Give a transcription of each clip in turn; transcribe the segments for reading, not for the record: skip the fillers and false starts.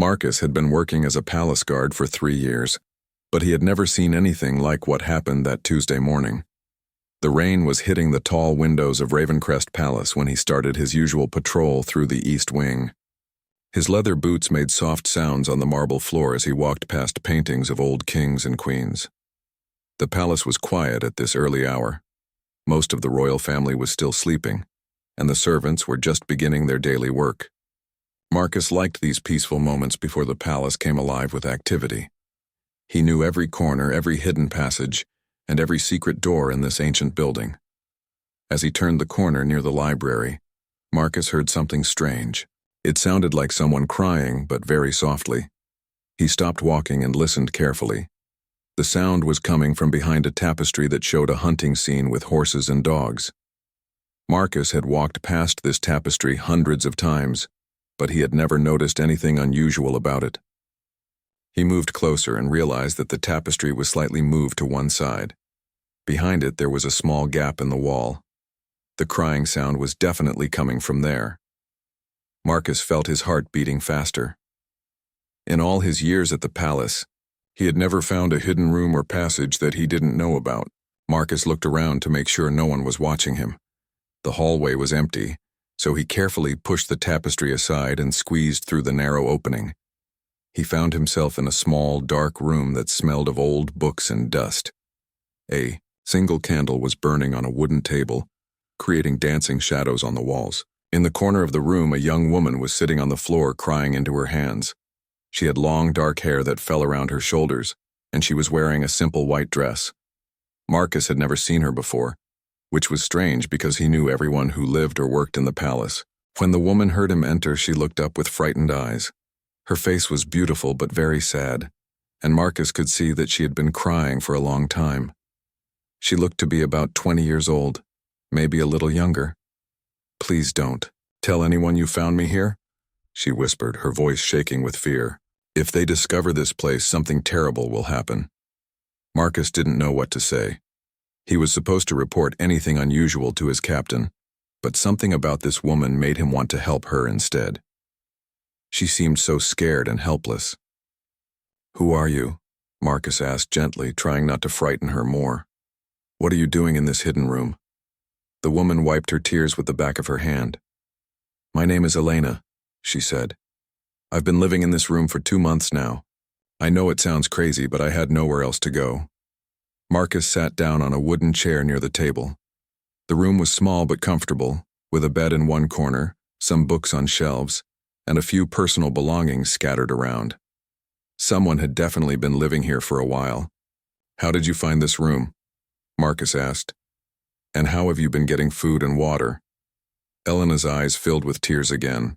Marcus had been working as a palace guard for 3 years, but he had never seen anything like what happened that Tuesday morning. The rain was hitting the tall windows of Ravencrest Palace when he started his usual patrol through the East Wing. His leather boots made soft sounds on the marble floor as he walked past paintings of old kings and queens. The palace was quiet at this early hour. Most of the royal family was still sleeping, and the servants were just beginning their daily work. Marcus liked these peaceful moments before the palace came alive with activity. He knew every corner, every hidden passage, and every secret door in this ancient building. As he turned the corner near the library, Marcus heard something strange. It sounded like someone crying, but very softly. He stopped walking and listened carefully. The sound was coming from behind a tapestry that showed a hunting scene with horses and dogs. Marcus had walked past this tapestry hundreds of times, but he had never noticed anything unusual about it. He moved closer and realized that the tapestry was slightly moved to one side. Behind it, there was a small gap in the wall. The crying sound was definitely coming from there. Marcus felt his heart beating faster. In all his years at the palace, he had never found a hidden room or passage that he didn't know about. Marcus looked around to make sure no one was watching him. The hallway was empty, so he carefully pushed the tapestry aside and squeezed through the narrow opening. He found himself in a small, dark room that smelled of old books and dust. A single candle was burning on a wooden table, creating dancing shadows on the walls. In the corner of the room, a young woman was sitting on the floor crying into her hands. She had long, dark hair that fell around her shoulders, and she was wearing a simple white dress. Marcus had never seen her before, which was strange because he knew everyone who lived or worked in the palace. When the woman heard him enter, she looked up with frightened eyes. Her face was beautiful but very sad, and Marcus could see that she had been crying for a long time. She looked to be about 20 years old, maybe a little younger. "Please don't tell anyone you found me here," she whispered, her voice shaking with fear. "If they discover this place, something terrible will happen." Marcus didn't know what to say. He was supposed to report anything unusual to his captain, but something about this woman made him want to help her instead. She seemed so scared and helpless. "Who are you?" Marcus asked gently, trying not to frighten her more. "What are you doing in this hidden room?" The woman wiped her tears with the back of her hand. "My name is Elena," she said. "I've been living in this room for 2 months now. I know it sounds crazy, but I had nowhere else to go." Marcus sat down on a wooden chair near the table. The room was small but comfortable, with a bed in one corner, some books on shelves, and a few personal belongings scattered around. Someone had definitely been living here for a while. "How did you find this room?" Marcus asked. "And how have you been getting food and water?" Elena's eyes filled with tears again.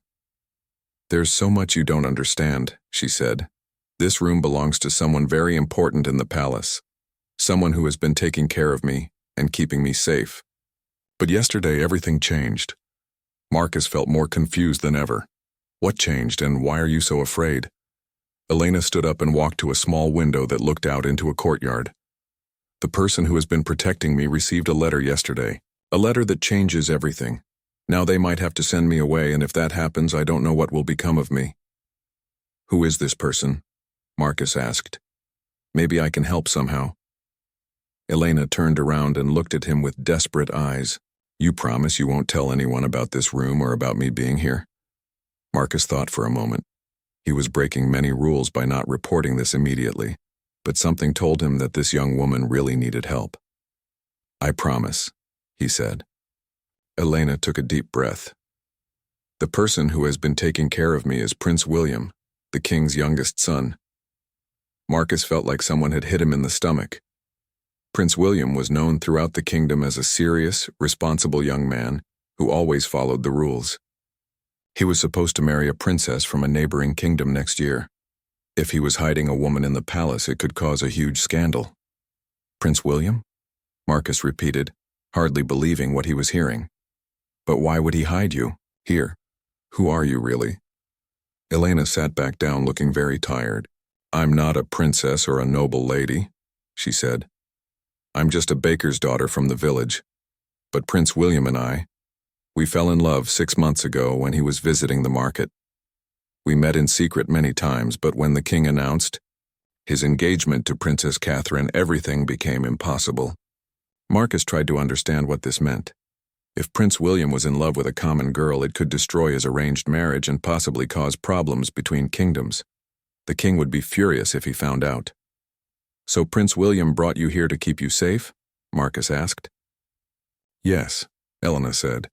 "There's so much you don't understand," she said. "This room belongs to someone very important in the palace, someone who has been taking care of me and keeping me safe. But yesterday everything changed." Marcus felt more confused than ever. "What changed, and why are you so afraid?" Elena stood up and walked to a small window that looked out into a courtyard. "The person who has been protecting me received a letter yesterday, a letter that changes everything. Now they might have to send me away, and if that happens, I don't know what will become of me." "Who is this person?" Marcus asked. "Maybe I can help somehow." Elena turned around and looked at him with desperate eyes. "You promise you won't tell anyone about this room or about me being here?" Marcus thought for a moment. He was breaking many rules by not reporting this immediately, but something told him that this young woman really needed help. "I promise," he said. Elena took a deep breath. "The person who has been taking care of me is Prince William, the king's youngest son." Marcus felt like someone had hit him in the stomach. Prince William was known throughout the kingdom as a serious, responsible young man who always followed the rules. He was supposed to marry a princess from a neighboring kingdom next year. If he was hiding a woman in the palace, it could cause a huge scandal. "Prince William?" Marcus repeated, hardly believing what he was hearing. "But why would he hide you? Here. Who are you, really?" Elena sat back down looking very tired. "I'm not a princess or a noble lady," she said. "I'm just a baker's daughter from the village. But Prince William and we fell in love 6 months ago when he was visiting the market." We met in secret many times, but when the king announced his engagement to Princess Catherine, everything became impossible. Marcus tried to understand what this meant. If Prince William was in love with a common girl, it could destroy his arranged marriage and possibly cause problems between kingdoms. The king would be furious if he found out. "So Prince William brought you here to keep you safe?" Marcus asked. "Yes," Elena said.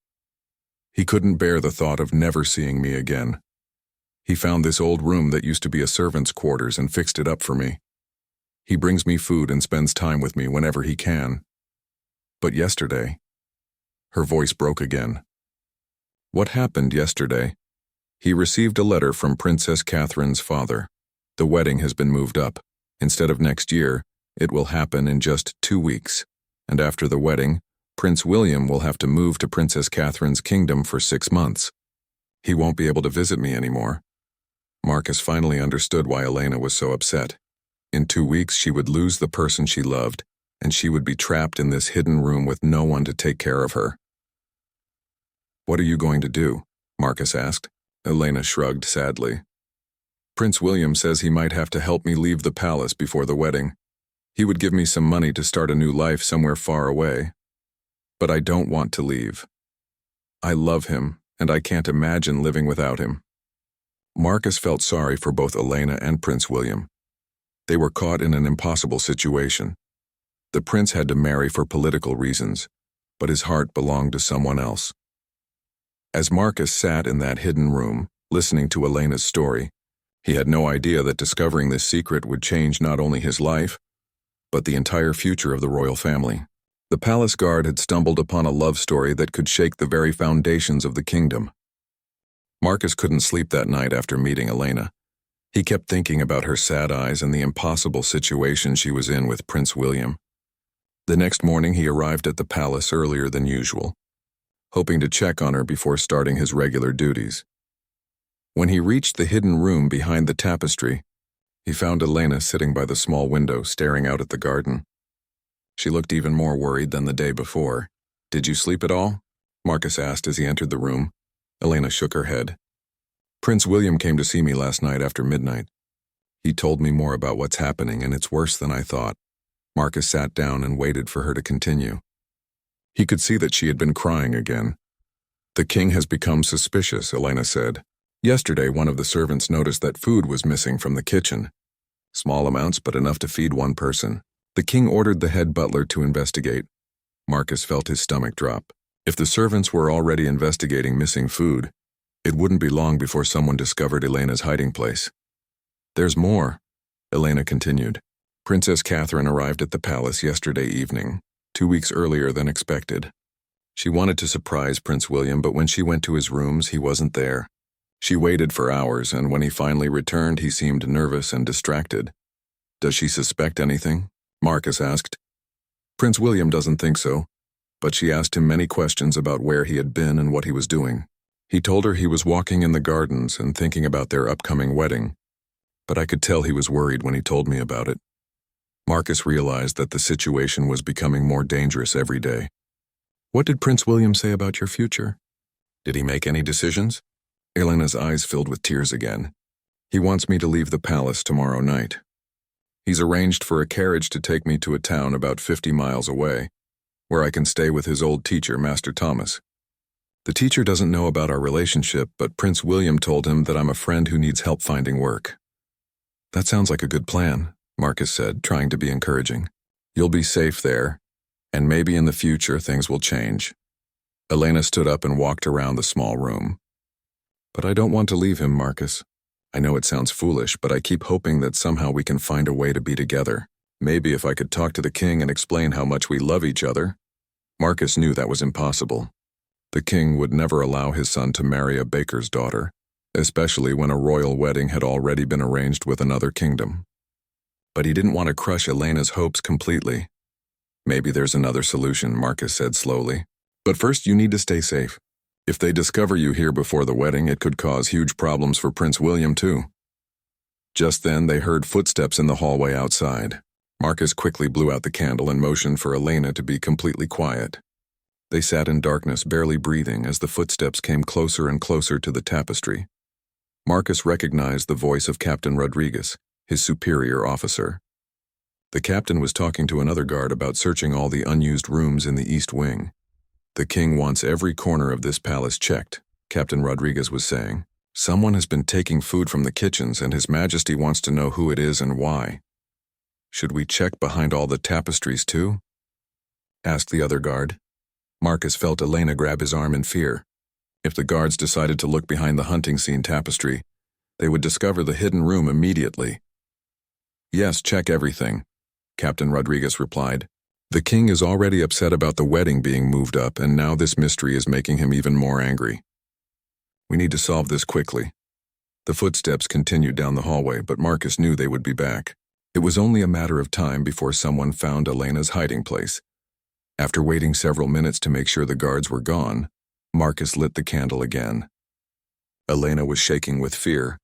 "He couldn't bear the thought of never seeing me again. He found this old room that used to be a servant's quarters and fixed it up for me. He brings me food and spends time with me whenever he can. But yesterday..." Her voice broke again. "What happened yesterday?" "He received a letter from Princess Catherine's father. The wedding has been moved up. Instead of next year, it will happen in just 2 weeks. And after the wedding, Prince William will have to move to Princess Catherine's kingdom for 6 months. He won't be able to visit me anymore." Marcus finally understood why Elena was so upset. In 2 weeks, she would lose the person she loved, and she would be trapped in this hidden room with no one to take care of her. "What are you going to do?" Marcus asked. Elena shrugged sadly. "Prince William says he might have to help me leave the palace before the wedding. He would give me some money to start a new life somewhere far away. But I don't want to leave. I love him, and I can't imagine living without him." Marcus felt sorry for both Elena and Prince William. They were caught in an impossible situation. The prince had to marry for political reasons, but his heart belonged to someone else. As Marcus sat in that hidden room, listening to Elena's story, he had no idea that discovering this secret would change not only his life, but the entire future of the royal family. The palace guard had stumbled upon a love story that could shake the very foundations of the kingdom. Marcus couldn't sleep that night after meeting Elena. He kept thinking about her sad eyes and the impossible situation she was in with Prince William. The next morning he arrived at the palace earlier than usual, hoping to check on her before starting his regular duties. When he reached the hidden room behind the tapestry, he found Elena sitting by the small window staring out at the garden. She looked even more worried than the day before. "Did you sleep at all?" Marcus asked as he entered the room. Elena shook her head. "Prince William came to see me last night after midnight. He told me more about what's happening, and it's worse than I thought." Marcus sat down and waited for her to continue. He could see that she had been crying again. "The king has become suspicious," Elena said. "Yesterday, one of the servants noticed that food was missing from the kitchen. Small amounts, but enough to feed one person. The king ordered the head butler to investigate." Marcus felt his stomach drop. If the servants were already investigating missing food, it wouldn't be long before someone discovered Elena's hiding place. "There's more," Elena continued. "Princess Catherine arrived at the palace yesterday evening, 2 weeks earlier than expected. She wanted to surprise Prince William, but when she went to his rooms, he wasn't there. She waited for hours, and when he finally returned, he seemed nervous and distracted." "Does she suspect anything?" Marcus asked. "Prince William doesn't think so, but she asked him many questions about where he had been and what he was doing. He told her he was walking in the gardens and thinking about their upcoming wedding, but I could tell he was worried when he told me about it." Marcus realized that the situation was becoming more dangerous every day. "What did Prince William say about your future? Did he make any decisions?" Elena's eyes filled with tears again. "He wants me to leave the palace tomorrow night. He's arranged for a carriage to take me to a town about 50 miles away, where I can stay with his old teacher, Master Thomas. The teacher doesn't know about our relationship, but Prince William told him that I'm a friend who needs help finding work." "That sounds like a good plan," Marcus said, trying to be encouraging. "You'll be safe there, and maybe in the future things will change." Elena stood up and walked around the small room. "But I don't want to leave him, Marcus. I know it sounds foolish, but I keep hoping that somehow we can find a way to be together. Maybe if I could talk to the king and explain how much we love each other." Marcus knew that was impossible. The king would never allow his son to marry a baker's daughter, especially when a royal wedding had already been arranged with another kingdom. But he didn't want to crush Elena's hopes completely. "Maybe there's another solution," Marcus said slowly. "But first you need to stay safe. If they discover you here before the wedding, it could cause huge problems for Prince William too." Just then they heard footsteps in the hallway outside. Marcus quickly blew out the candle and motioned for Elena to be completely quiet. They sat in darkness, barely breathing, as the footsteps came closer and closer to the tapestry. Marcus recognized the voice of Captain Rodriguez, his superior officer. The captain was talking to another guard about searching all the unused rooms in the East Wing. "The king wants every corner of this palace checked," Captain Rodriguez was saying. "Someone has been taking food from the kitchens, and His Majesty wants to know who it is and why." "Should we check behind all the tapestries too?" asked the other guard. Marcus felt Elena grab his arm in fear. If the guards decided to look behind the hunting scene tapestry, they would discover the hidden room immediately. "Yes, check everything," Captain Rodriguez replied. "The king is already upset about the wedding being moved up, and now this mystery is making him even more angry. We need to solve this quickly." The footsteps continued down the hallway, but Marcus knew they would be back. It was only a matter of time before someone found Elena's hiding place. After waiting several minutes to make sure the guards were gone, Marcus lit the candle again. Elena was shaking with fear.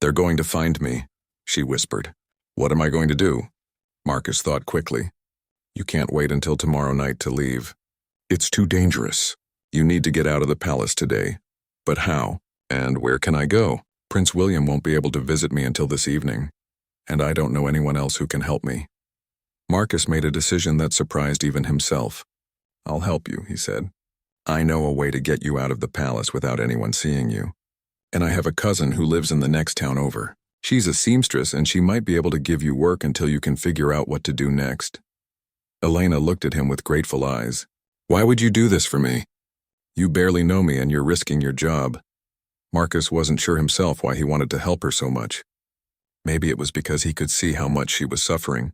"They're going to find me," she whispered. "What am I going to do?" Marcus thought quickly. "You can't wait until tomorrow night to leave. It's too dangerous. You need to get out of the palace today. But how? And where can I go? Prince William won't be able to visit me until this evening, and I don't know anyone else who can help me." Marcus made a decision that surprised even himself. "I'll help you," he said. "I know a way to get you out of the palace without anyone seeing you. And I have a cousin who lives in the next town over. She's a seamstress, and she might be able to give you work until you can figure out what to do next." Elena looked at him with grateful eyes. "Why would you do this for me? You barely know me and you're risking your job." Marcus wasn't sure himself why he wanted to help her so much. Maybe it was because he could see how much she was suffering.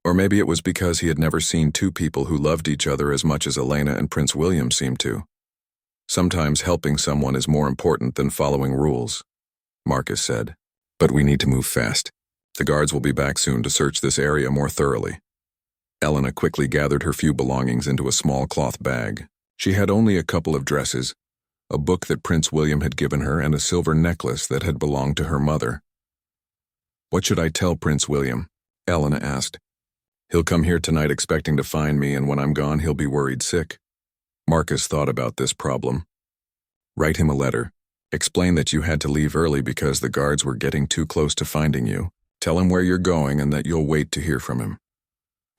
Or maybe it was because he had never seen two people who loved each other as much as Elena and Prince William seemed to. Sometimes helping someone is more important than following rules, Marcus said. "But we need to move fast. The guards will be back soon to search this area more thoroughly." Elena quickly gathered her few belongings into a small cloth bag. She had only a couple of dresses, a book that Prince William had given her, and a silver necklace that had belonged to her mother. "What should I tell Prince William?" Elena asked. "He'll come here tonight expecting to find me, and when I'm gone he'll be worried sick." Marcus thought about this problem. "Write him a letter. Explain that you had to leave early because the guards were getting too close to finding you. Tell him where you're going and that you'll wait to hear from him."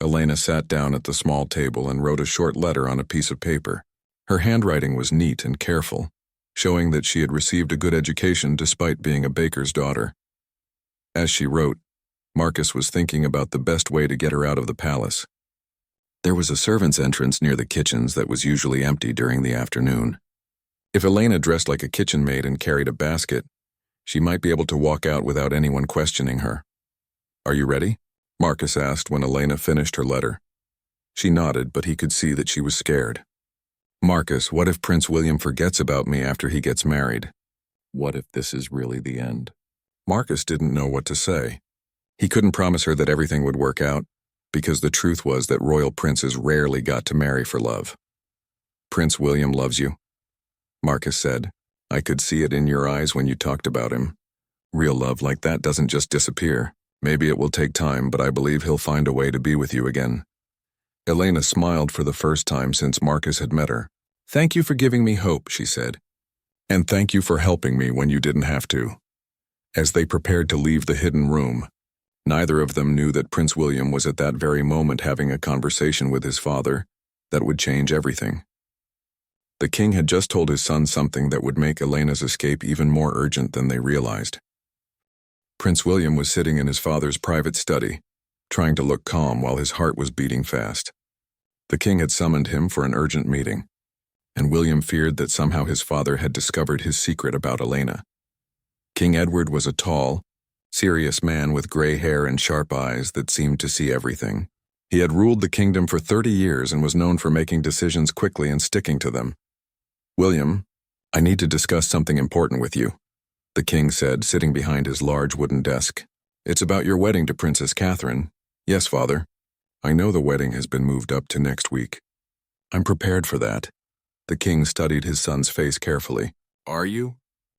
Elena sat down at the small table and wrote a short letter on a piece of paper. Her handwriting was neat and careful, showing that she had received a good education despite being a baker's daughter. As she wrote, Marcus was thinking about the best way to get her out of the palace. There was a servant's entrance near the kitchens that was usually empty during the afternoon. If Elena dressed like a kitchen maid and carried a basket, she might be able to walk out without anyone questioning her. "Are you ready?" Marcus asked when Elena finished her letter. She nodded, but he could see that she was scared. "Marcus, what if Prince William forgets about me after he gets married? What if this is really the end?" Marcus didn't know what to say. He couldn't promise her that everything would work out, because the truth was that royal princes rarely got to marry for love. "Prince William loves you," Marcus said. "I could see it in your eyes when you talked about him. Real love like that doesn't just disappear. Maybe it will take time, but I believe he'll find a way to be with you again." Elena smiled for the first time since Marcus had met her. "Thank you for giving me hope," she said. "And thank you for helping me when you didn't have to." As they prepared to leave the hidden room, neither of them knew that Prince William was at that very moment having a conversation with his father that would change everything. The king had just told his son something that would make Elena's escape even more urgent than they realized. Prince William was sitting in his father's private study, trying to look calm while his heart was beating fast. The king had summoned him for an urgent meeting, and William feared that somehow his father had discovered his secret about Elena. King Edward was a tall, serious man with gray hair and sharp eyes that seemed to see everything. He had ruled the kingdom for 30 years and was known for making decisions quickly and sticking to them. "William, I need to discuss something important with you," the king said, sitting behind his large wooden desk. "It's about your wedding to Princess Catherine." "Yes, father. I know the wedding has been moved up to next week. I'm prepared for that." The king studied his son's face carefully. "Are you?"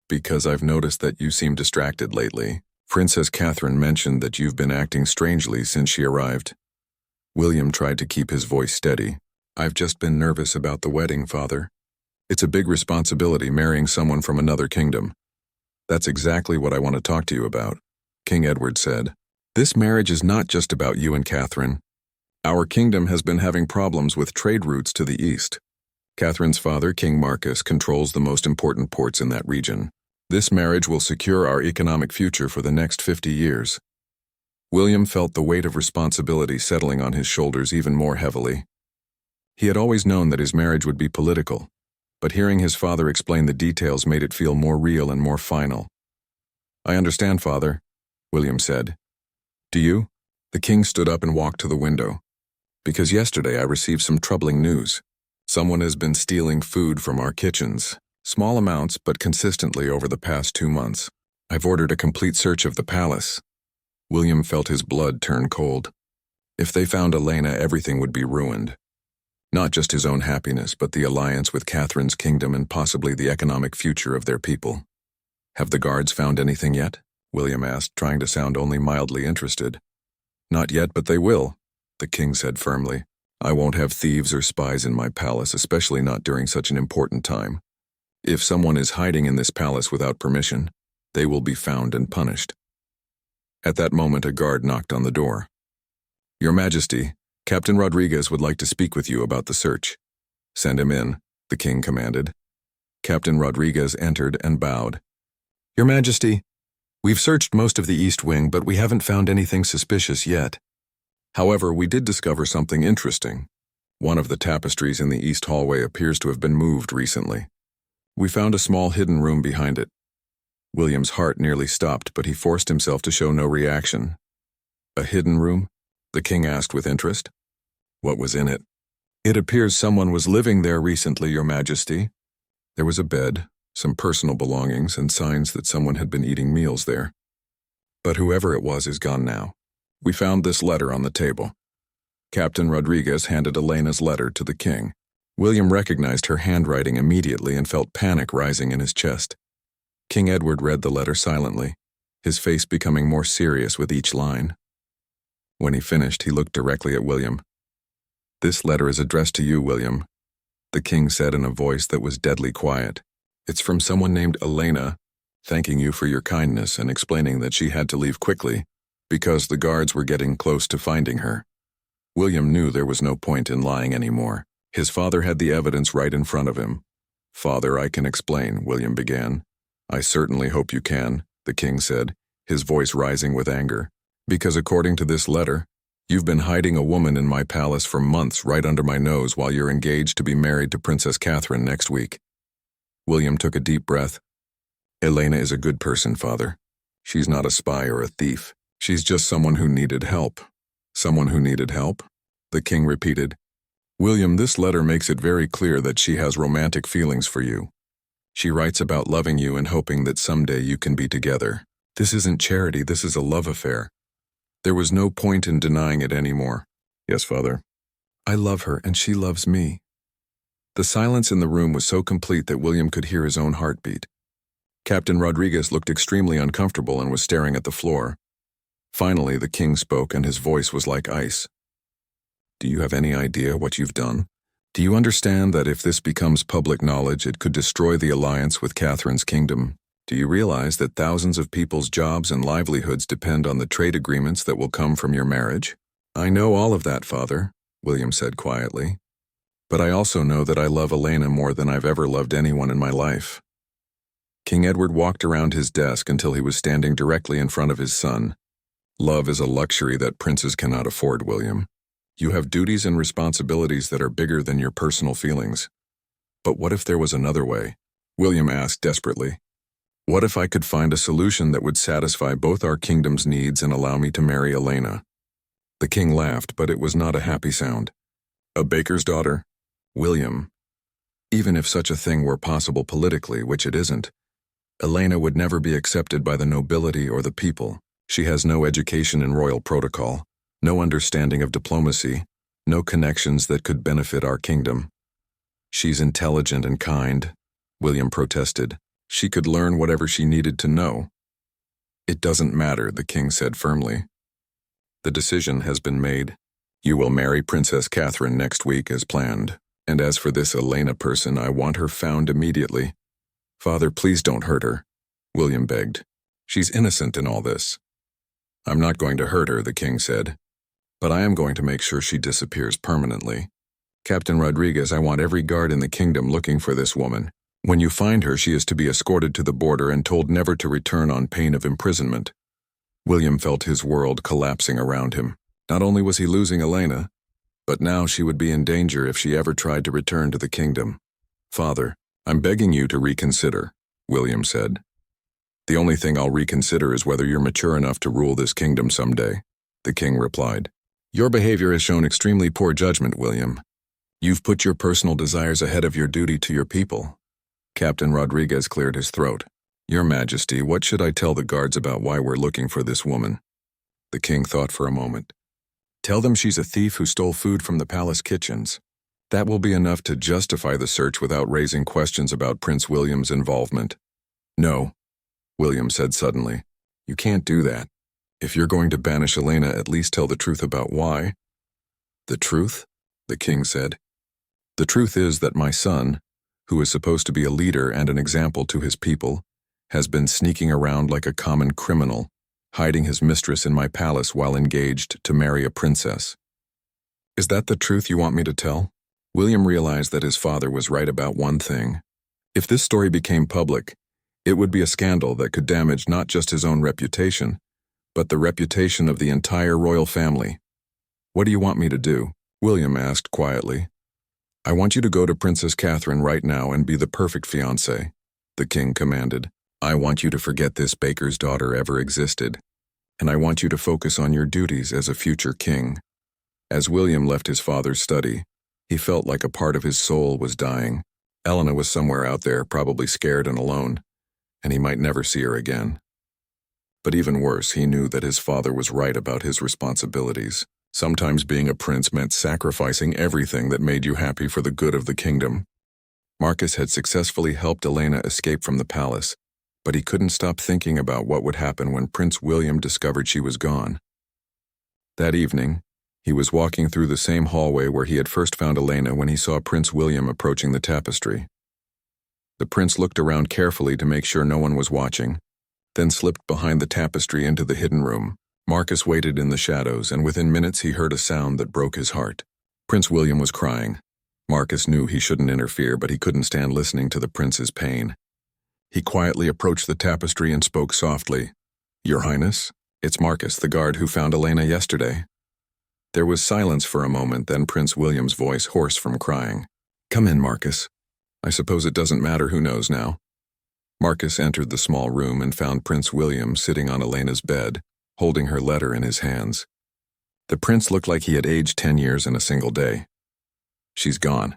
"Because I've noticed that you seem distracted lately. Princess Catherine mentioned that you've been acting strangely since she arrived." William tried to keep his voice steady. "I've just been nervous about the wedding, father. It's a big responsibility marrying someone from another kingdom. That's exactly what I want to talk to you about, King Edward said. This marriage is not just about you and Catherine. Our kingdom has been having problems with trade routes to the east. Catherine's father, King Marcus, controls the most important ports in that region. This marriage will secure our economic future for the next 50 years. William felt the weight of responsibility settling on his shoulders even more heavily. He had always known that his marriage would be political, but hearing his father explain the details made it feel more real and more final. I understand, Father, William said. Do you? The king stood up and walked to the window. Because yesterday I received some troubling news. Someone has been stealing food from our kitchens, small amounts but consistently over the past 2 months. I've ordered a complete search of the palace. William felt his blood turn cold. If they found Elena, everything would be ruined. Not just his own happiness, but the alliance with Catherine's kingdom and possibly the economic future of their people. Have the guards found anything yet? William asked, trying to sound only mildly interested. Not yet, but they will, the king said firmly. I won't have thieves or spies in my palace, especially not during such an important time. If someone is hiding in this palace without permission, they will be found and punished. At that moment, a guard knocked on the door. Your Majesty, Captain Rodriguez would like to speak with you about the search. Send him in, the king commanded. Captain Rodriguez entered and bowed. Your Majesty, we've searched most of the East Wing, but we haven't found anything suspicious yet. However, we did discover something interesting. One of the tapestries in the east hallway appears to have been moved recently. We found a small hidden room behind it. William's heart nearly stopped, but he forced himself to show no reaction. A hidden room? The king asked with interest. What was in it? It appears someone was living there recently, Your Majesty. There was a bed, some personal belongings, and signs that someone had been eating meals there. But whoever it was is gone now. We found this letter on the table. Captain Rodriguez handed Elena's letter to the king. William recognized her handwriting immediately and felt panic rising in his chest. King Edward read the letter silently, his face becoming more serious with each line. When he finished, he looked directly at William. This letter is addressed to you, William, the king said in a voice that was deadly quiet. It's from someone named Elena, thanking you for your kindness and explaining that she had to leave quickly because the guards were getting close to finding her. William knew there was no point in lying anymore. His father had the evidence right in front of him. Father, I can explain, William began. I certainly hope you can, the king said, his voice rising with anger. Because according to this letter, you've been hiding a woman in my palace for months right under my nose while you're engaged to be married to Princess Catherine next week. William took a deep breath. Elena is a good person, Father. She's not a spy or a thief. She's just someone who needed help. Someone who needed help? The king repeated. William, this letter makes it very clear that she has romantic feelings for you. She writes about loving you and hoping that someday you can be together. This isn't charity, this is a love affair. There was no point in denying it anymore. Yes, Father. I love her and she loves me. The silence in the room was so complete that William could hear his own heartbeat. Captain Rodriguez looked extremely uncomfortable and was staring at the floor. Finally, the king spoke and his voice was like ice. Do you have any idea what you've done? Do you understand that if this becomes public knowledge, it could destroy the alliance with Catherine's kingdom? Do you realize that thousands of people's jobs and livelihoods depend on the trade agreements that will come from your marriage? I know all of that, Father, William said quietly. But I also know that I love Elena more than I've ever loved anyone in my life. King Edward walked around his desk until he was standing directly in front of his son. Love is a luxury that princes cannot afford, William. You have duties and responsibilities that are bigger than your personal feelings. But what if there was another way? William asked desperately. What if I could find a solution that would satisfy both our kingdom's needs and allow me to marry Elena? The king laughed, but it was not a happy sound. A baker's daughter? William. Even if such a thing were possible politically, which it isn't, Elena would never be accepted by the nobility or the people. She has no education in royal protocol, no understanding of diplomacy, no connections that could benefit our kingdom. She's intelligent and kind, William protested. She could learn whatever she needed to know. It doesn't matter, the king said firmly. The decision has been made. You will marry Princess Catherine next week as planned. And as for this Elena person, I want her found immediately. Father, please don't hurt her. William begged. "She's innocent in all this." "I'm not going to hurt her," the king said. "But I am going to make sure she disappears permanently. Captain Rodriguez, I want every guard in the kingdom looking for this woman. When you find her, she is to be escorted to the border and told never to return on pain of imprisonment." William felt his world collapsing around him. Not only was he losing Elena, but now she would be in danger if she ever tried to return to the kingdom. "Father, I'm begging you to reconsider," William said. "The only thing I'll reconsider is whether you're mature enough to rule this kingdom someday," the king replied. "Your behavior has shown extremely poor judgment, William. You've put your personal desires ahead of your duty to your people." Captain Rodriguez cleared his throat. "Your Majesty, what should I tell the guards about why we're looking for this woman?" The king thought for a moment. "Tell them she's a thief who stole food from the palace kitchens. That will be enough to justify the search without raising questions about Prince William's involvement." "No," William said suddenly. "You can't do that. If you're going to banish Elena, at least tell the truth about why." "The truth?" the king said. "The truth is that my son, who is supposed to be a leader and an example to his people, has been sneaking around like a common criminal, hiding his mistress in my palace while engaged to marry a princess." "Is that the truth you want me to tell?" William realized that his father was right about one thing. If this story became public, it would be a scandal that could damage not just his own reputation, but the reputation of the entire royal family. "What do you want me to do?" William asked quietly. "I want you to go to Princess Catherine right now and be the perfect fiancé," the king commanded. "I want you to forget this baker's daughter ever existed, and I want you to focus on your duties as a future king." As William left his father's study, he felt like a part of his soul was dying. Elena was somewhere out there, probably scared and alone, and he might never see her again. But even worse, he knew that his father was right about his responsibilities. Sometimes being a prince meant sacrificing everything that made you happy for the good of the kingdom. Marcus had successfully helped Elena escape from the palace, but he couldn't stop thinking about what would happen when Prince William discovered she was gone. That evening, he was walking through the same hallway where he had first found Elena when he saw Prince William approaching the tapestry. The prince looked around carefully to make sure no one was watching, then slipped behind the tapestry into the hidden room. Marcus waited in the shadows, and within minutes he heard a sound that broke his heart. Prince William was crying. Marcus knew he shouldn't interfere, but he couldn't stand listening to the prince's pain. He quietly approached the tapestry and spoke softly. "Your Highness, it's Marcus, the guard who found Elena yesterday." There was silence for a moment, then Prince William's voice, hoarse from crying. "Come in, Marcus. I suppose it doesn't matter who knows now." Marcus entered the small room and found Prince William sitting on Elena's bed, holding her letter in his hands. The prince looked like he had aged 10 years in a single day. "She's gone,"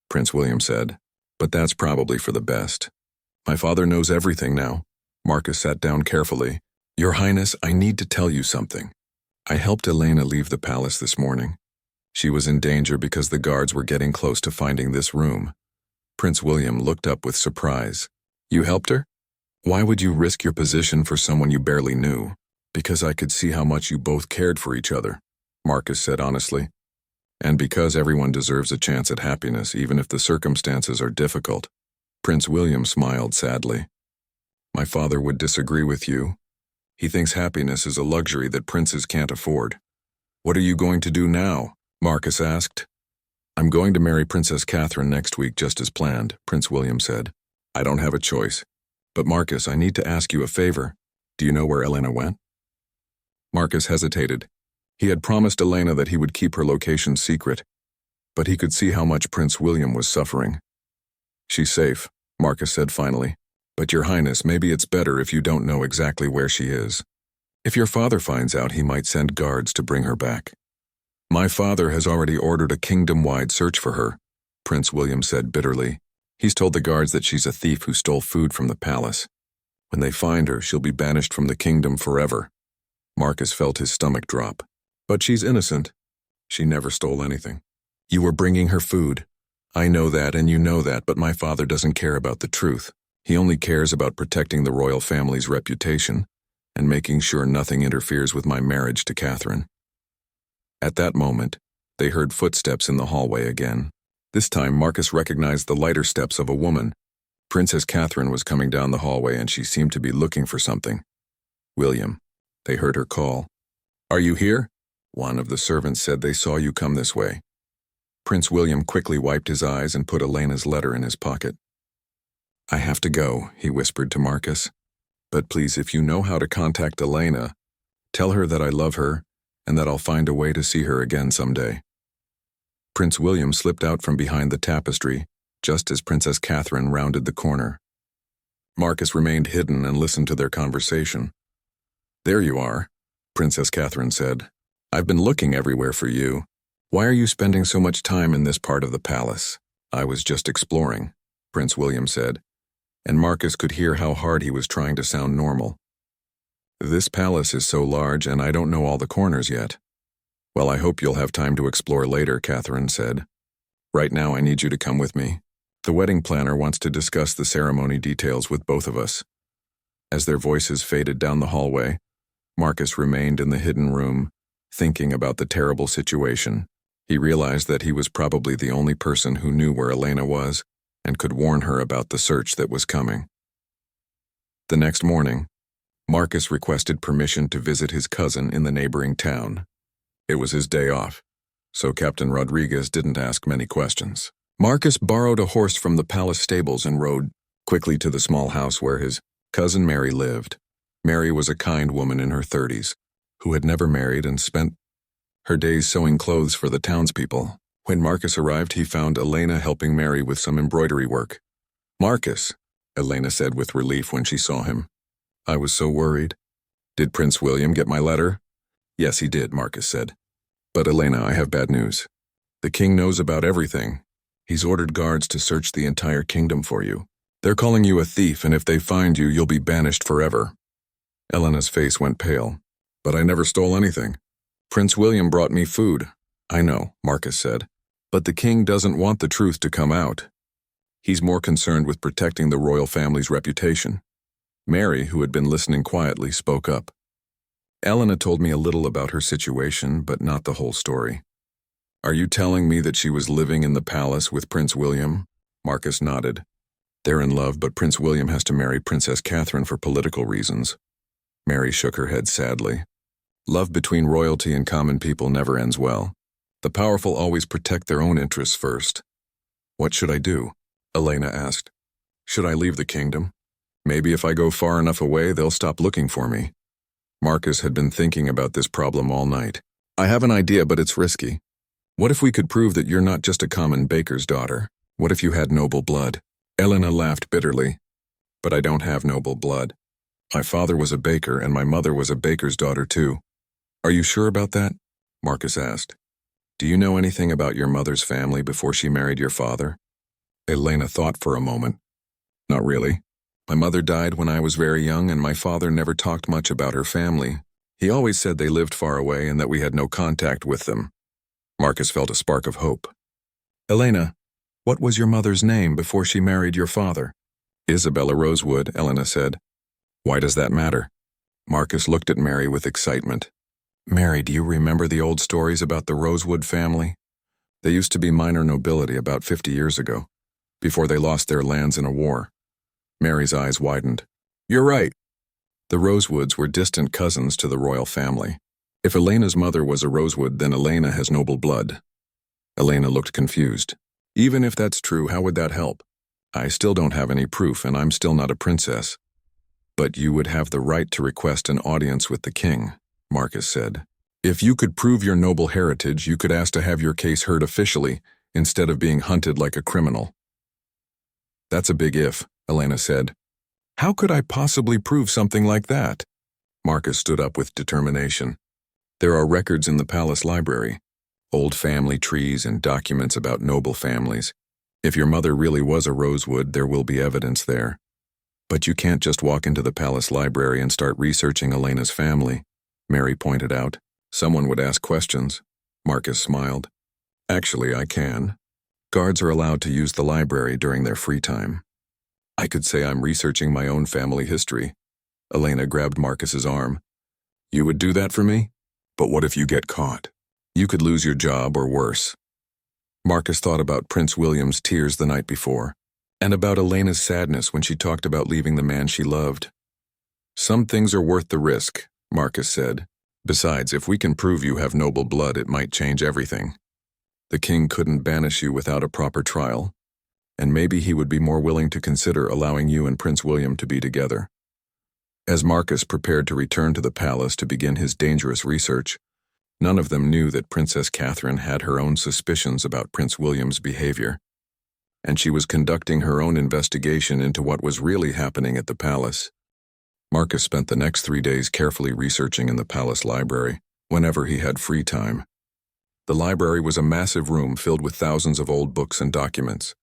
Prince William said, "but that's probably for the best. My father knows everything now." Marcus sat down carefully. "Your Highness, I need to tell you something. I helped Elena leave the palace this morning. She was in danger because the guards were getting close to finding this room." Prince William looked up with surprise. "You helped her? Why would you risk your position for someone you barely knew?" "Because I could see how much you both cared for each other," Marcus said honestly. "And because everyone deserves a chance at happiness, even if the circumstances are difficult." Prince William smiled sadly. "My father would disagree with you. He thinks happiness is a luxury that princes can't afford." "What are you going to do now?" Marcus asked. "I'm going to marry Princess Catherine next week just as planned," Prince William said. "I don't have a choice. But Marcus, I need to ask you a favor. Do you know where Elena went?" Marcus hesitated. He had promised Elena that he would keep her location secret, but he could see how much Prince William was suffering. "She's safe," Marcus said finally. "But Your Highness, maybe it's better if you don't know exactly where she is. If your father finds out, he might send guards to bring her back." "My father has already ordered a kingdom-wide search for her," Prince William said bitterly. "He's told the guards that she's a thief who stole food from the palace. When they find her, she'll be banished from the kingdom forever." Marcus felt his stomach drop. "But she's innocent. She never stole anything." "You were bringing her food. I know that and you know that, but my father doesn't care about the truth. He only cares about protecting the royal family's reputation and making sure nothing interferes with my marriage to Catherine." At that moment, they heard footsteps in the hallway again. This time Marcus recognized the lighter steps of a woman. Princess Catherine was coming down the hallway and she seemed to be looking for something. William. They heard her call. Are you here? One of the servants said they saw you come this way. Prince William quickly wiped his eyes and put Elena's letter in his pocket. I have to go, he whispered to Marcus. But please, if you know how to contact Elena, tell her that I love her and that I'll find a way to see her again someday. Prince William slipped out from behind the tapestry, just as Princess Catherine rounded the corner. Marcus remained hidden and listened to their conversation. There you are, Princess Catherine said. I've been looking everywhere for you. Why are you spending so much time in this part of the palace? I was just exploring, Prince William said, and Marcus could hear how hard he was trying to sound normal. This palace is so large and I don't know all the corners yet. Well, I hope you'll have time to explore later, Catherine said. Right now I need you to come with me. The wedding planner wants to discuss the ceremony details with both of us. As their voices faded down the hallway, Marcus remained in the hidden room, thinking about the terrible situation. He realized that he was probably the only person who knew where Elena was and could warn her about the search that was coming. The next morning, Marcus requested permission to visit his cousin in the neighboring town. It was his day off, so Captain Rodriguez didn't ask many questions. Marcus borrowed a horse from the palace stables and rode quickly to the small house where his cousin Mary lived. Mary was a kind woman in her 30s, who had never married and spent her days sewing clothes for the townspeople. When Marcus arrived, he found Elena helping Mary with some embroidery work. Marcus, Elena said with relief when she saw him. I was so worried. Did Prince William get my letter? Yes, he did, Marcus said. But Elena, I have bad news. The king knows about everything. He's ordered guards to search the entire kingdom for you. They're calling you a thief, and if they find you, you'll be banished forever. Elena's face went pale. But I never stole anything. Prince William brought me food. I know, Marcus said. But the king doesn't want the truth to come out. He's more concerned with protecting the royal family's reputation. Mary, who had been listening quietly, spoke up. Elena told me a little about her situation, but not the whole story. Are you telling me that she was living in the palace with Prince William? Marcus nodded. They're in love, but Prince William has to marry Princess Catherine for political reasons. Mary shook her head sadly. Love between royalty and common people never ends well. The powerful always protect their own interests first. What should I do? Elena asked. Should I leave the kingdom? Maybe if I go far enough away, they'll stop looking for me. Marcus had been thinking about this problem all night. I have an idea, but it's risky. What if we could prove that you're not just a common baker's daughter? What if you had noble blood? Elena laughed bitterly. But I don't have noble blood. My father was a baker and my mother was a baker's daughter too. Are you sure about that? Marcus asked. Do you know anything about your mother's family before she married your father? Elena thought for a moment. Not really. My mother died when I was very young and my father never talked much about her family. He always said they lived far away and that we had no contact with them. Marcus felt a spark of hope. Elena, what was your mother's name before she married your father? Isabella Rosewood, Elena said. Why does that matter? Marcus looked at Mary with excitement. Mary, do you remember the old stories about the Rosewood family? They used to be minor nobility about 50 years ago, before they lost their lands in a war. Mary's eyes widened. You're right. The Rosewoods were distant cousins to the royal family. If Elena's mother was a Rosewood, then Elena has noble blood. Elena looked confused. Even if that's true, how would that help? I still don't have any proof, and I'm still not a princess. But you would have the right to request an audience with the king, Marcus said. If you could prove your noble heritage, you could ask to have your case heard officially, instead of being hunted like a criminal. That's a big if, Elena said. How could I possibly prove something like that? Marcus stood up with determination. There are records in the palace library, old family trees and documents about noble families. If your mother really was a Rosewood, there will be evidence there. But you can't just walk into the palace library and start researching Elena's family, Mary pointed out. Someone would ask questions. Marcus smiled. Actually, I can. Guards are allowed to use the library during their free time. I could say I'm researching my own family history. Elena grabbed Marcus's arm. You would do that for me? But what if you get caught? You could lose your job or worse. Marcus thought about Prince William's tears the night before. And about Elena's sadness when she talked about leaving the man she loved. Some things are worth the risk, Marcus said. Besides, if we can prove you have noble blood, it might change everything. The king couldn't banish you without a proper trial, and maybe he would be more willing to consider allowing you and Prince William to be together. As Marcus prepared to return to the palace to begin his dangerous research, none of them knew that Princess Catherine had her own suspicions about Prince William's behavior, and she was conducting her own investigation into what was really happening at the palace. Marcus spent the next 3 days carefully researching in the palace library, whenever he had free time. The library was a massive room filled with thousands of old books and documents,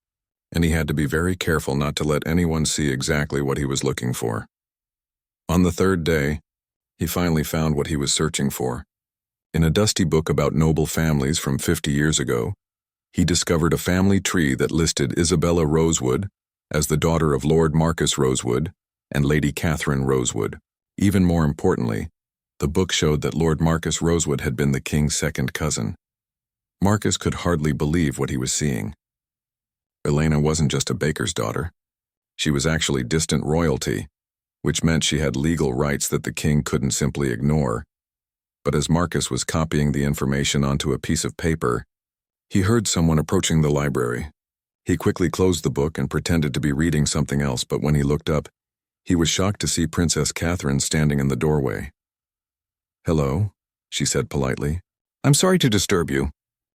and he had to be very careful not to let anyone see exactly what he was looking for. On the third day, he finally found what he was searching for. In a dusty book about noble families from 50 years ago, he discovered a family tree that listed Isabella Rosewood as the daughter of Lord Marcus Rosewood and Lady Catherine Rosewood. Even more importantly, the book showed that Lord Marcus Rosewood had been the king's second cousin. Marcus could hardly believe what he was seeing. Elena wasn't just a baker's daughter. She was actually distant royalty, which meant she had legal rights that the king couldn't simply ignore. But as Marcus was copying the information onto a piece of paper, he heard someone approaching the library. He quickly closed the book and pretended to be reading something else, but when he looked up, he was shocked to see Princess Catherine standing in the doorway. "Hello," she said politely. "I'm sorry to disturb you.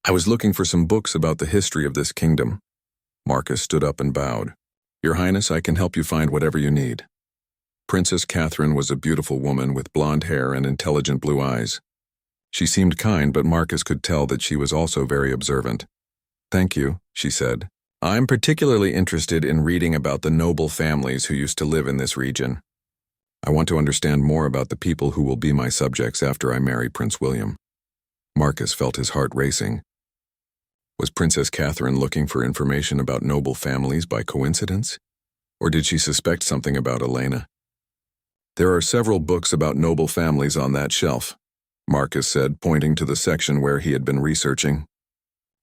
I was looking for some books about the history of this kingdom." Marcus stood up and bowed. "Your Highness, I can help you find whatever you need." Princess Catherine was a beautiful woman with blonde hair and intelligent blue eyes. She seemed kind, but Marcus could tell that she was also very observant. "Thank you," she said. "I'm particularly interested in reading about the noble families who used to live in this region. I want to understand more about the people who will be my subjects after I marry Prince William." Marcus felt his heart racing. Was Princess Catherine looking for information about noble families by coincidence? Or did she suspect something about Elena? "There are several books about noble families on that shelf," Marcus said, pointing to the section where he had been researching.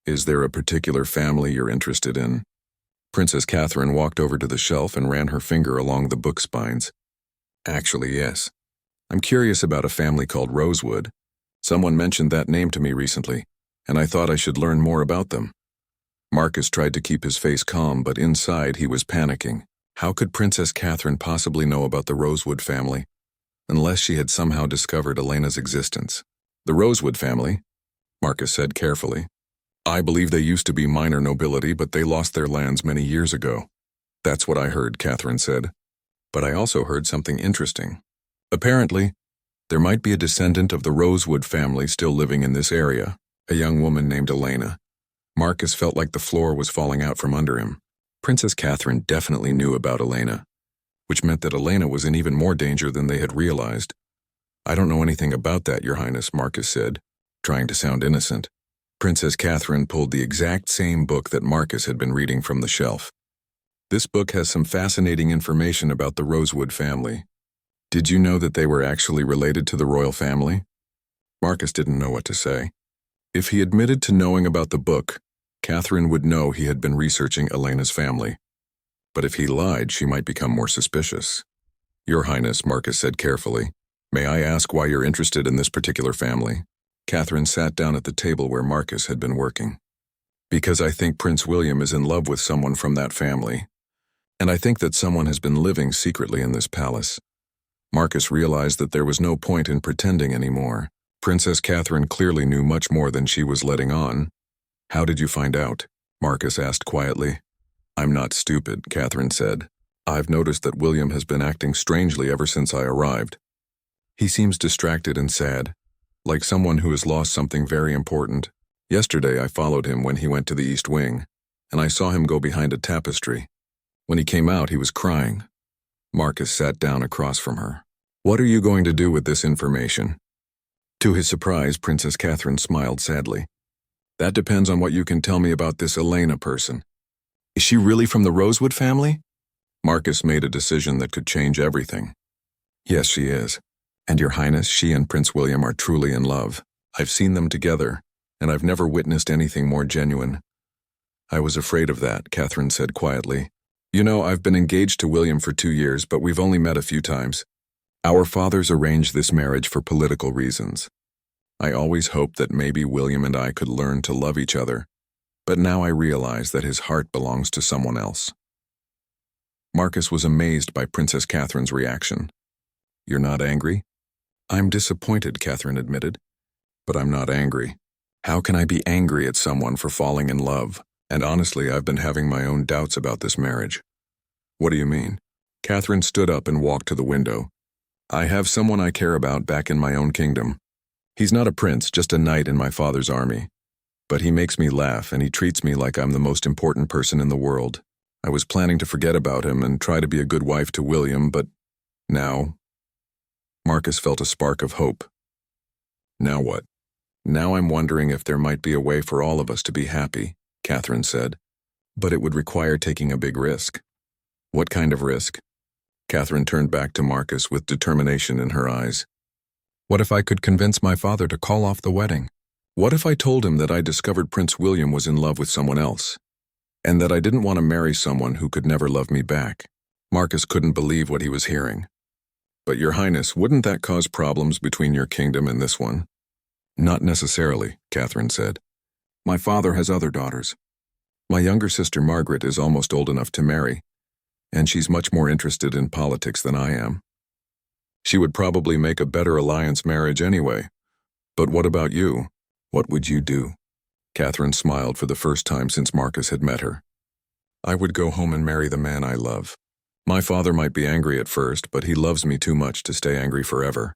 "Is there a particular family you're interested in?" Princess Catherine walked over to the shelf and ran her finger along the book spines. "Actually, yes. I'm curious about a family called Rosewood. Someone mentioned that name to me recently, and I thought I should learn more about them." Marcus tried to keep his face calm, but inside he was panicking. How could Princess Catherine possibly know about the Rosewood family, unless she had somehow discovered Elena's existence? "The Rosewood family," Marcus said carefully. "I believe they used to be minor nobility, but they lost their lands many years ago." "That's what I heard," Catherine said. "But I also heard something interesting. Apparently, there might be a descendant of the Rosewood family still living in this area, a young woman named Elena." Marcus felt like the floor was falling out from under him. Princess Catherine definitely knew about Elena, which meant that Elena was in even more danger than they had realized. "I don't know anything about that, Your Highness," Marcus said, trying to sound innocent. Princess Catherine pulled the exact same book that Marcus had been reading from the shelf. "This book has some fascinating information about the Rosewood family. Did you know that they were actually related to the royal family?" Marcus didn't know what to say. If he admitted to knowing about the book, Catherine would know he had been researching Elena's family. But if he lied, she might become more suspicious. "Your Highness," Marcus said carefully, "may I ask why you're interested in this particular family?" Catherine sat down at the table where Marcus had been working. "Because I think Prince William is in love with someone from that family, and I think that someone has been living secretly in this palace." Marcus realized that there was no point in pretending anymore. Princess Catherine clearly knew much more than she was letting on. "How did you find out?" Marcus asked quietly. "I'm not stupid," Catherine said. "I've noticed that William has been acting strangely ever since I arrived. He seems distracted and sad, like someone who has lost something very important. Yesterday I followed him when he went to the East Wing, and I saw him go behind a tapestry. When he came out, he was crying." Marcus sat down across from her. "What are you going to do with this information?" To his surprise, Princess Catherine smiled sadly. "That depends on what you can tell me about this Elena person." "Is she really from the Rosewood family?" Marcus made a decision that could change everything. "Yes, she is. And Your Highness, she and Prince William are truly in love. I've seen them together, and I've never witnessed anything more genuine." "I was afraid of that," Catherine said quietly. You know, I've been engaged to William for 2 years, but we've only met a few times. Our fathers arranged this marriage for political reasons. I always hoped that maybe William and I could learn to love each other, but now I realize that his heart belongs to someone else. Marcus was amazed by Princess Catherine's reaction. You're not angry? I'm disappointed, Catherine admitted, but I'm not angry. How can I be angry at someone for falling in love? And honestly, I've been having my own doubts about this marriage. What do you mean? Catherine stood up and walked to the window. I have someone I care about back in my own kingdom. He's not a prince, just a knight in my father's army. But he makes me laugh and he treats me like I'm the most important person in the world. I was planning to forget about him and try to be a good wife to William, but now... Marcus felt a spark of hope. Now what? Now I'm wondering if there might be a way for all of us to be happy, Catherine said. But it would require taking a big risk. What kind of risk? Catherine turned back to Marcus with determination in her eyes. What if I could convince my father to call off the wedding? What if I told him that I discovered Prince William was in love with someone else, and that I didn't want to marry someone who could never love me back? Marcus couldn't believe what he was hearing. But Your Highness, wouldn't that cause problems between your kingdom and this one? Not necessarily, Catherine said. My father has other daughters. My younger sister Margaret is almost old enough to marry, and she's much more interested in politics than I am. She would probably make a better alliance marriage anyway. But what about you? What would you do? Catherine smiled for the first time since Marcus had met her. I would go home and marry the man I love. My father might be angry at first, but he loves me too much to stay angry forever.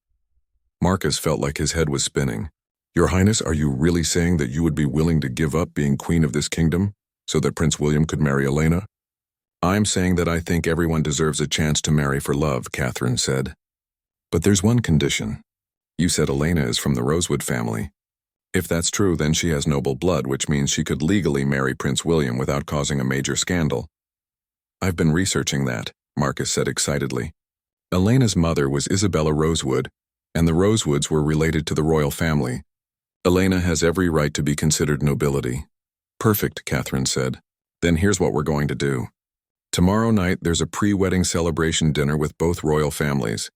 Marcus felt like his head was spinning. Your Highness, are you really saying that you would be willing to give up being queen of this kingdom so that Prince William could marry Elena? I'm saying that I think everyone deserves a chance to marry for love, Catherine said. But there's one condition. You said Elena is from the Rosewood family. If that's true, then she has noble blood, which means she could legally marry Prince William without causing a major scandal. I've been researching that, Marcus said excitedly. Elena's mother was Isabella Rosewood, and the Rosewoods were related to the royal family. Elena has every right to be considered nobility. Perfect, Catherine said. Then here's what we're going to do. Tomorrow night there's a pre-wedding celebration dinner with both royal families.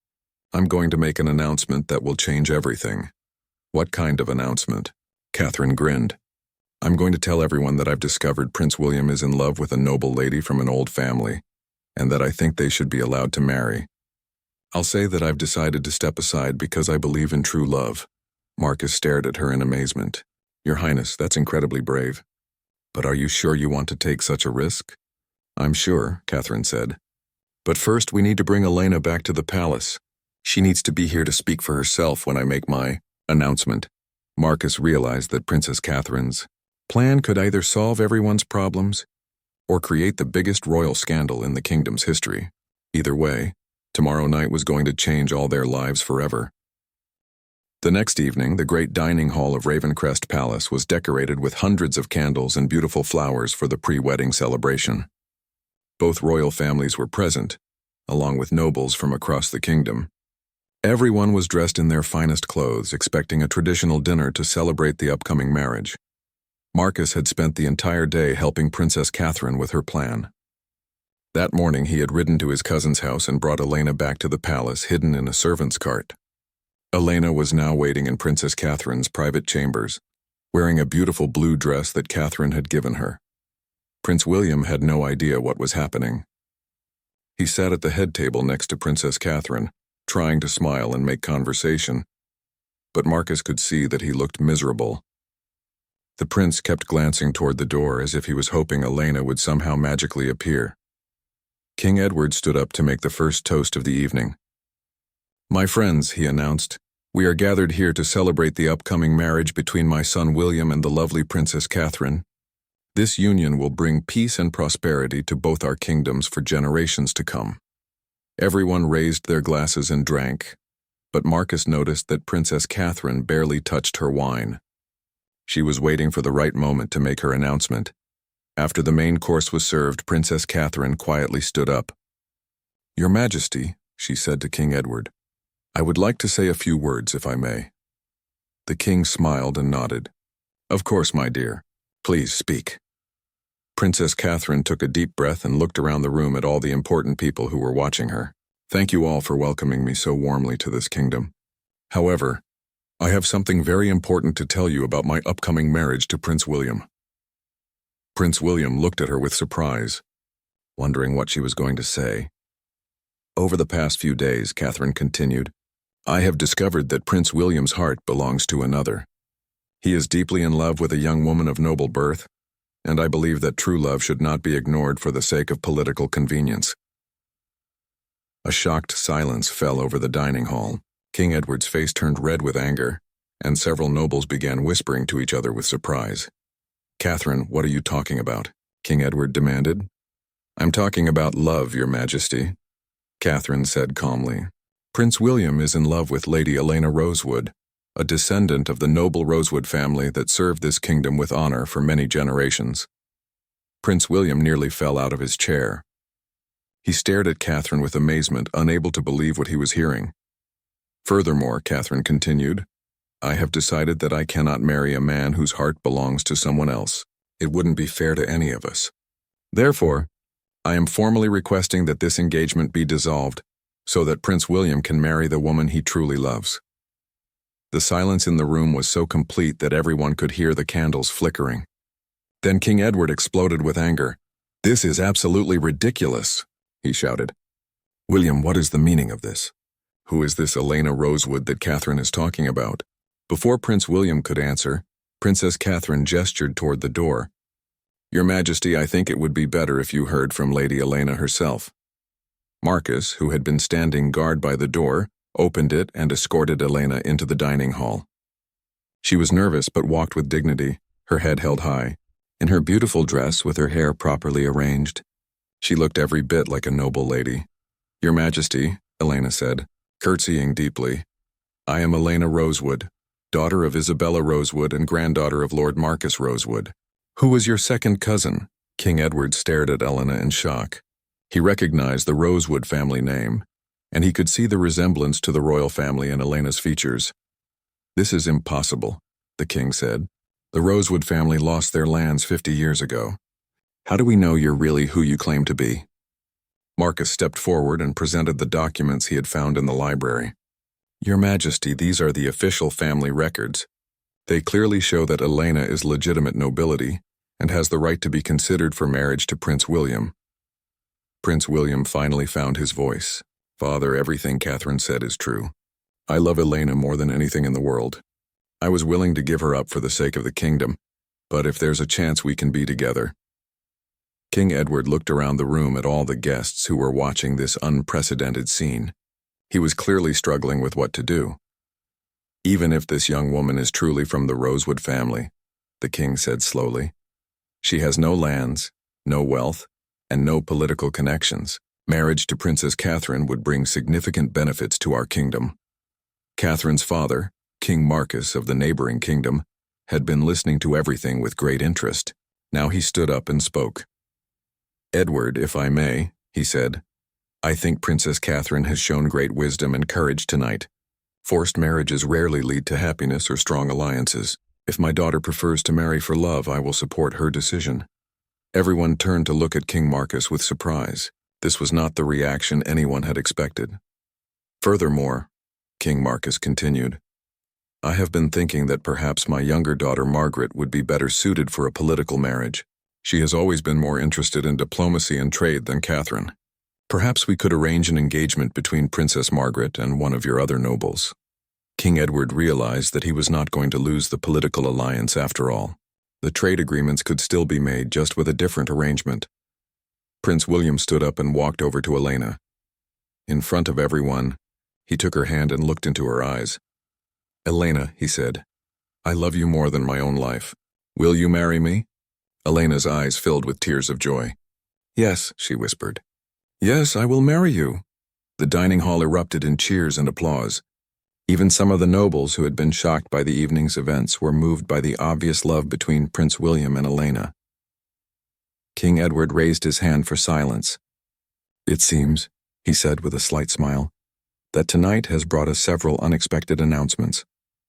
I'm going to make an announcement that will change everything. What kind of announcement? Catherine grinned. I'm going to tell everyone that I've discovered Prince William is in love with a noble lady from an old family, and that I think they should be allowed to marry. I'll say that I've decided to step aside because I believe in true love. Marcus stared at her in amazement. Your Highness, that's incredibly brave. But are you sure you want to take such a risk? I'm sure, Catherine said. But first we need to bring Elena back to the palace. She needs to be here to speak for herself when I make my announcement. Marcus realized that Princess Catherine's plan could either solve everyone's problems or create the biggest royal scandal in the kingdom's history. Either way, tomorrow night was going to change all their lives forever. The next evening, the great dining hall of Ravencrest Palace was decorated with hundreds of candles and beautiful flowers for the pre-wedding celebration. Both royal families were present, along with nobles from across the kingdom. Everyone was dressed in their finest clothes, expecting a traditional dinner to celebrate the upcoming marriage. Marcus had spent the entire day helping Princess Catherine with her plan. That morning he had ridden to his cousin's house and brought Elena back to the palace, hidden in a servant's cart. Elena was now waiting in Princess Catherine's private chambers, wearing a beautiful blue dress that Catherine had given her. Prince William had no idea what was happening. He sat at the head table next to Princess Catherine, trying to smile and make conversation, but Marcus could see that he looked miserable. The prince kept glancing toward the door as if he was hoping Elena would somehow magically appear. King Edward stood up to make the first toast of the evening. My friends, he announced, we are gathered here to celebrate the upcoming marriage between my son William and the lovely Princess Catherine. This union will bring peace and prosperity to both our kingdoms for generations to come. Everyone raised their glasses and drank, but Marcus noticed that Princess Catherine barely touched her wine. She was waiting for the right moment to make her announcement. After the main course was served, Princess Catherine quietly stood up. Your Majesty, she said to King Edward, I would like to say a few words, if I may. The king smiled and nodded. Of course, my dear. Please speak. Princess Catherine took a deep breath and looked around the room at all the important people who were watching her. Thank you all for welcoming me so warmly to this kingdom. However, I have something very important to tell you about my upcoming marriage to Prince William. Prince William looked at her with surprise, wondering what she was going to say. Over the past few days, Catherine continued, I have discovered that Prince William's heart belongs to another. He is deeply in love with a young woman of noble birth, and I believe that true love should not be ignored for the sake of political convenience. A shocked silence fell over the dining hall. King Edward's face turned red with anger, and several nobles began whispering to each other with surprise. Catherine, what are you talking about? King Edward demanded. I'm talking about love, Your Majesty, Catherine said calmly. Prince William is in love with Lady Elena Rosewood, a descendant of the noble Rosewood family that served this kingdom with honor for many generations. Prince William nearly fell out of his chair. He stared at Catherine with amazement, unable to believe what he was hearing. Furthermore, Catherine continued, I have decided that I cannot marry a man whose heart belongs to someone else. It wouldn't be fair to any of us. Therefore, I am formally requesting that this engagement be dissolved so that Prince William can marry the woman he truly loves. The silence in the room was so complete that everyone could hear the candles flickering. Then King Edward exploded with anger. This is absolutely ridiculous, he shouted. William, what is the meaning of this? Who is this Elena Rosewood that Catherine is talking about? Before Prince William could answer, Princess Catherine gestured toward the door. Your Majesty, I think it would be better if you heard from Lady Elena herself. Marcus, who had been standing guard by the door, opened it and escorted Elena into the dining hall. She was nervous but walked with dignity, her head held high, in her beautiful dress with her hair properly arranged. She looked every bit like a noble lady. Your Majesty, Elena said, curtsying deeply, I am Elena Rosewood, daughter of Isabella Rosewood and granddaughter of Lord Marcus Rosewood. Who was your second cousin? King Edward stared at Elena in shock. He recognized the Rosewood family name, and he could see the resemblance to the royal family in Elena's features. This is impossible, the king said. The Rosewood family lost their lands 50 years ago. How do we know you're really who you claim to be? Marcus stepped forward and presented the documents he had found in the library. Your Majesty, these are the official family records. They clearly show that Elena is legitimate nobility and has the right to be considered for marriage to Prince William. Prince William finally found his voice. Father, everything Catherine said is true. I love Elena more than anything in the world. I was willing to give her up for the sake of the kingdom, but if there's a chance we can be together. King Edward looked around the room at all the guests who were watching this unprecedented scene. He was clearly struggling with what to do. Even if this young woman is truly from the Rosewood family, the king said slowly, she has no lands, no wealth, and no political connections. Marriage to Princess Catherine would bring significant benefits to our kingdom. Catherine's father, King Marcus of the neighboring kingdom, had been listening to everything with great interest. Now he stood up and spoke. Edward, if I may, he said, I think Princess Catherine has shown great wisdom and courage tonight. Forced marriages rarely lead to happiness or strong alliances. If my daughter prefers to marry for love, I will support her decision. Everyone turned to look at King Marcus with surprise. This was not the reaction anyone had expected. Furthermore, King Marcus continued, I have been thinking that perhaps my younger daughter Margaret would be better suited for a political marriage. She has always been more interested in diplomacy and trade than Catherine. Perhaps we could arrange an engagement between Princess Margaret and one of your other nobles. King Edward realized that he was not going to lose the political alliance after all. The trade agreements could still be made just with a different arrangement. Prince William stood up and walked over to Elena. In front of everyone, he took her hand and looked into her eyes. Elena, he said, I love you more than my own life. Will you marry me? Elena's eyes filled with tears of joy. Yes, she whispered. Yes, I will marry you. The dining hall erupted in cheers and applause. Even some of the nobles who had been shocked by the evening's events were moved by the obvious love between Prince William and Elena. King Edward raised his hand for silence. It seems, he said with a slight smile, that tonight has brought us several unexpected announcements.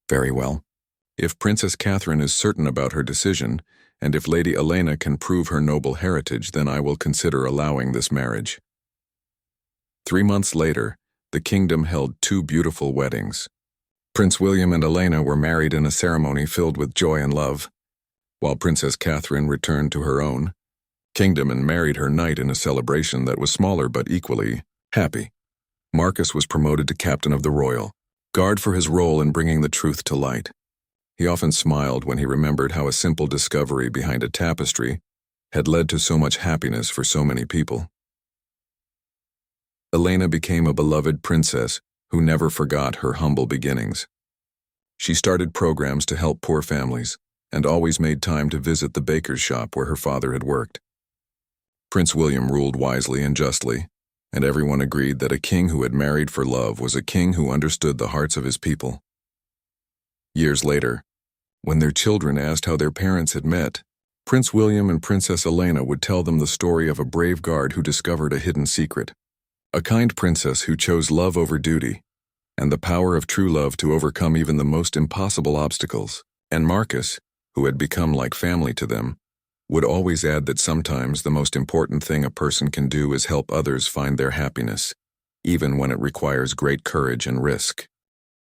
Very well. If Princess Catherine is certain about her decision, and if Lady Elena can prove her noble heritage, then I will consider allowing this marriage." 3 months later, the kingdom held 2 beautiful weddings. Prince William and Elena were married in a ceremony filled with joy and love, while Princess Catherine returned to her own kingdom and married her knight in a celebration that was smaller but equally happy. Marcus was promoted to captain of the royal guard for his role in bringing the truth to light. He often smiled when he remembered how a simple discovery behind a tapestry had led to so much happiness for so many people. Elena became a beloved princess who never forgot her humble beginnings. She started programs to help poor families and always made time to visit the baker's shop where her father had worked. Prince William ruled wisely and justly, and everyone agreed that a king who had married for love was a king who understood the hearts of his people. Years later, when their children asked how their parents had met, Prince William and Princess Elena would tell them the story of a brave guard who discovered a hidden secret, a kind princess who chose love over duty, and the power of true love to overcome even the most impossible obstacles. And Marcus, who had become like family to them, would always add that sometimes the most important thing a person can do is help others find their happiness, even when it requires great courage and risk.